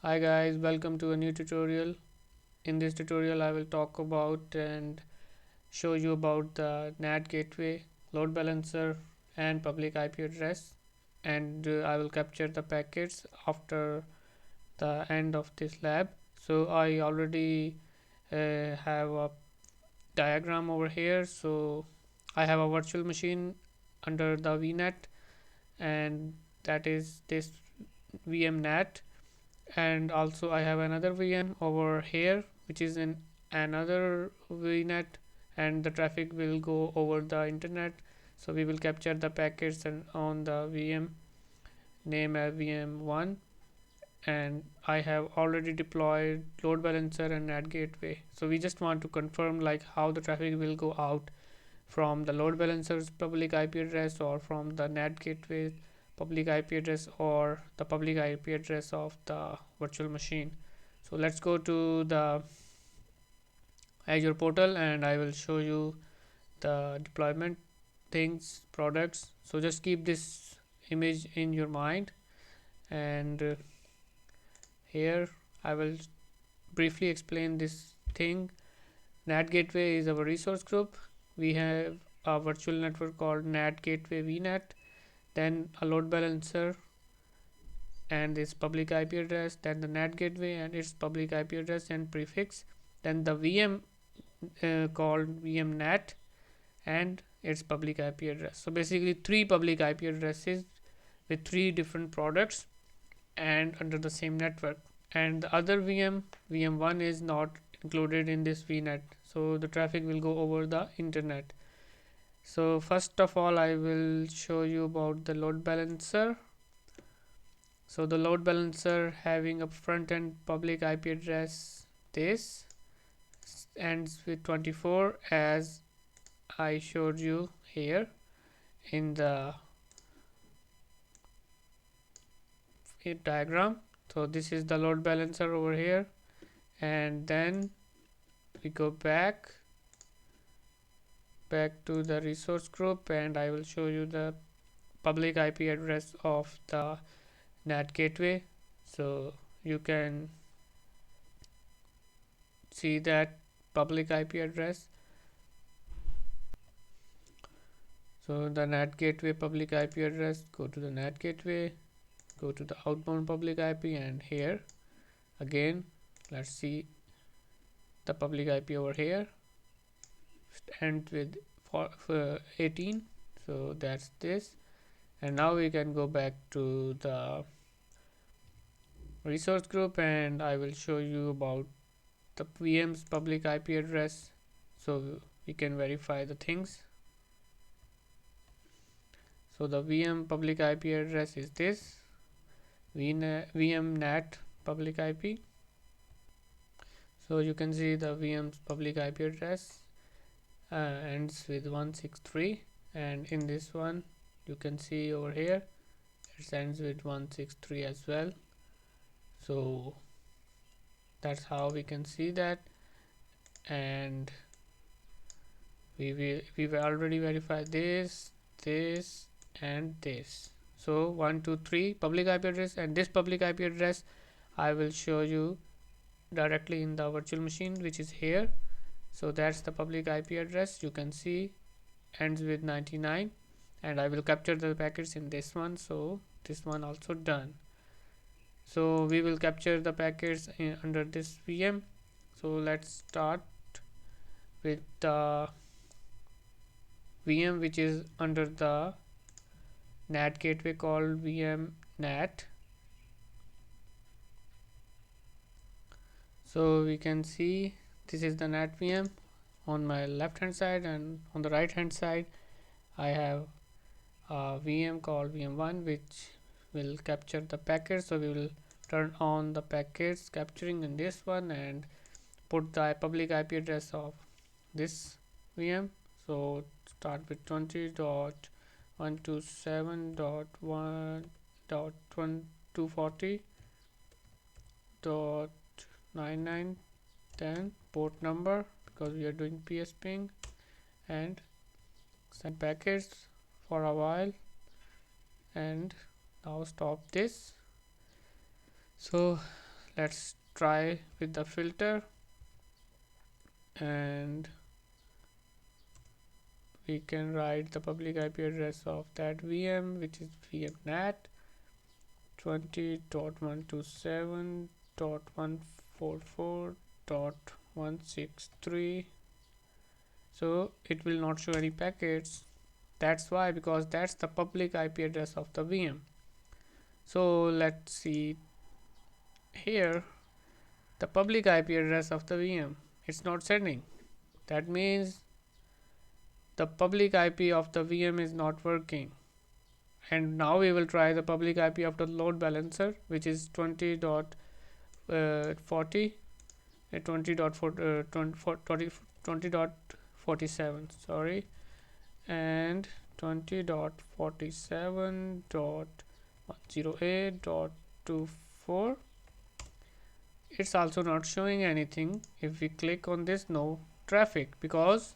Hi guys, welcome to a new tutorial. In this tutorial I will talk about and show you about the NAT gateway, load balancer and public IP address, and I will capture the packets after the end of this lab. So I already have a diagram over here. So I have a virtual machine under the VNet, and that is this VM NAT, and also I have another VM over here which is in another VNet, and the traffic will go over the internet. So we will capture the packets and on the VM name as VM1, and I have already deployed load balancer and NAT gateway. So we just want to confirm like how the traffic will go out from the load balancer's public IP address, or from the NAT gateway public IP address, or the public IP address of the virtual machine. So let's go to the Azure portal and I will show you the deployment things, products. So just keep this image in your mind, and here I will briefly explain this thing. NAT gateway is our resource group. We have a virtual network called NAT gateway VNet, then a load balancer and its public IP address, then the NAT gateway and its public IP address and prefix, then the VM called VM NAT and its public IP address. So basically three public IP addresses with three different products and under the same network. And the other VM1 is not included in this VNet, so the traffic will go over the internet. So first of all I will show you about the load balancer. So the load balancer having a front end public IP address, this ends with 24 as I showed you here in the diagram. So this is the load balancer over here, and then we go back to the resource group and I will show you the public IP address of the NAT gateway. So you can see that public IP address. So the NAT gateway public IP address, go to the NAT gateway, go to the outbound public IP, and here again let's see the public IP over here ends with 18. So that's this, and now we can go back to the resource group and I will show you about the VM's public IP address so we can verify the things. So the VM public IP address is this VM NAT public IP. So you can see the VM's public IP address ends with 163, and in this one you can see over here it ends with 163 as well. So that's how we can see that, and we will already verified this and this. So 1 2 3 public IP address, and this public IP address I will show you directly in the virtual machine which is here. So that's the public IP address, you can see ends with 99, and I will capture the packets in this one. So this one also done. So we will capture the packets under this VM. So let's start with the VM which is under the NAT gateway called VM NAT. So we can see this is the NAT VM on my left hand side, and on the right hand side I have a VM called VM1 which will capture the packets. So we will turn on the packets capturing in this one and put the public IP address of this VM. So start with 20.127.240.9910 port number because we are doing PS ping, and send packets for a while, and now stop this. So let's try with the filter, and we can write the public IP address of that VM, which is VNet 20.127.144.163. so it will not show any packets. That's why, because that's the public IP address of the VM. So let's see here, the public IP address of the VM, it's not sending. That means the public IP of the VM is not working. And now we will try the public IP of the load balancer, which is 20.40 20.47, sorry, and 20.47.108.24. it's also not showing anything. If we click on this, no traffic, because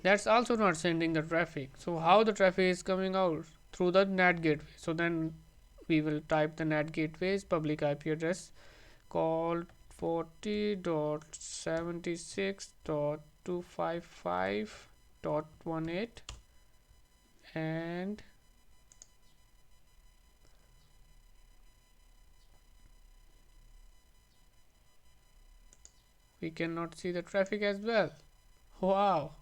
that's also not sending the traffic. So how the traffic is coming out? Through the NAT gateway. So then we will type the NAT gateway's public IP address called 40.76.255.18, and we cannot see the traffic as well. Wow,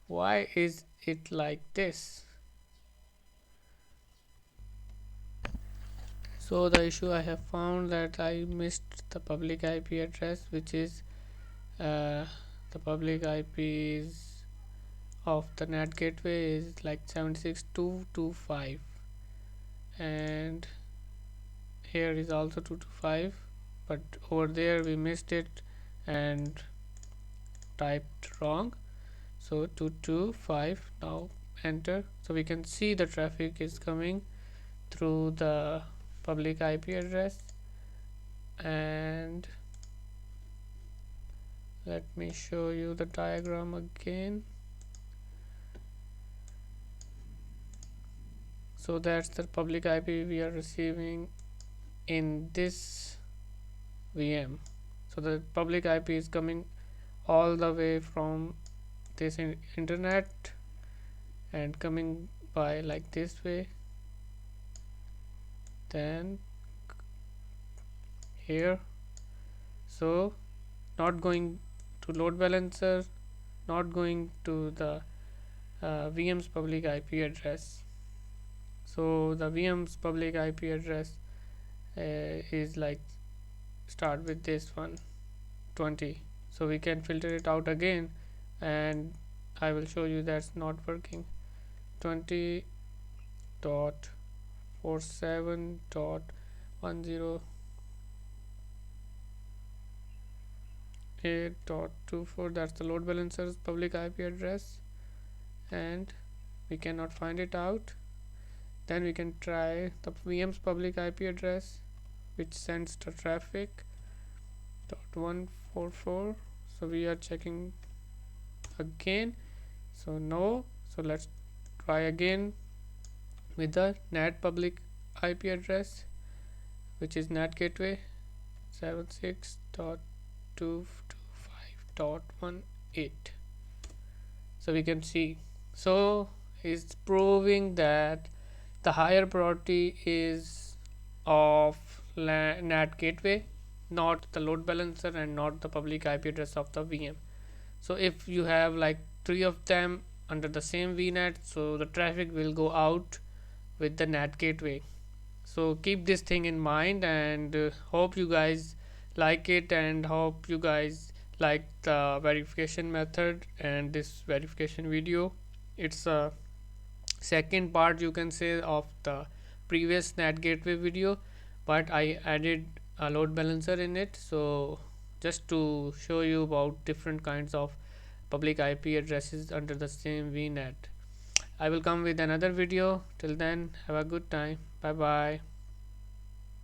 why is it like this? So the issue I have found that I missed the public IP address, which is the public IPs of the NAT gateway is like 76225, and here is also 225, but over there we missed it and typed wrong. So 225, now enter. So we can see the traffic is coming through the public IP address. And let me show you the diagram again. So that's the public IP we are receiving in this VM. So the public IP is coming all the way from this internet and coming by like this way, then here. So not going to load balancer, not going to the VM's public IP address. So the VM's public IP address is like start with this one 20. So we can filter it out again, and I will show you that's not working. 20.47.108.24, that's the load balancer's public IP address, and we cannot find it out. Then we can try the VM's public IP address, which sends the traffic .144. So we are checking again, so no. So let's try again with the NAT public IP address, which is NAT gateway 76.225.18. so we can see, so it's proving that the higher priority is of NAT gateway, not the load balancer and not the public IP address of the VM. So if you have like 3 of them under the same VNet, so the traffic will go out with the NAT gateway. So keep this thing in mind, and hope you guys like it, and hope you guys like the verification method and this verification video. It's a second part, you can say, of the previous NAT gateway video, but I added a load balancer in it, so just to show you about different kinds of public IP addresses under the same VNet. I will come with another video. Till then, have a good time. Bye bye.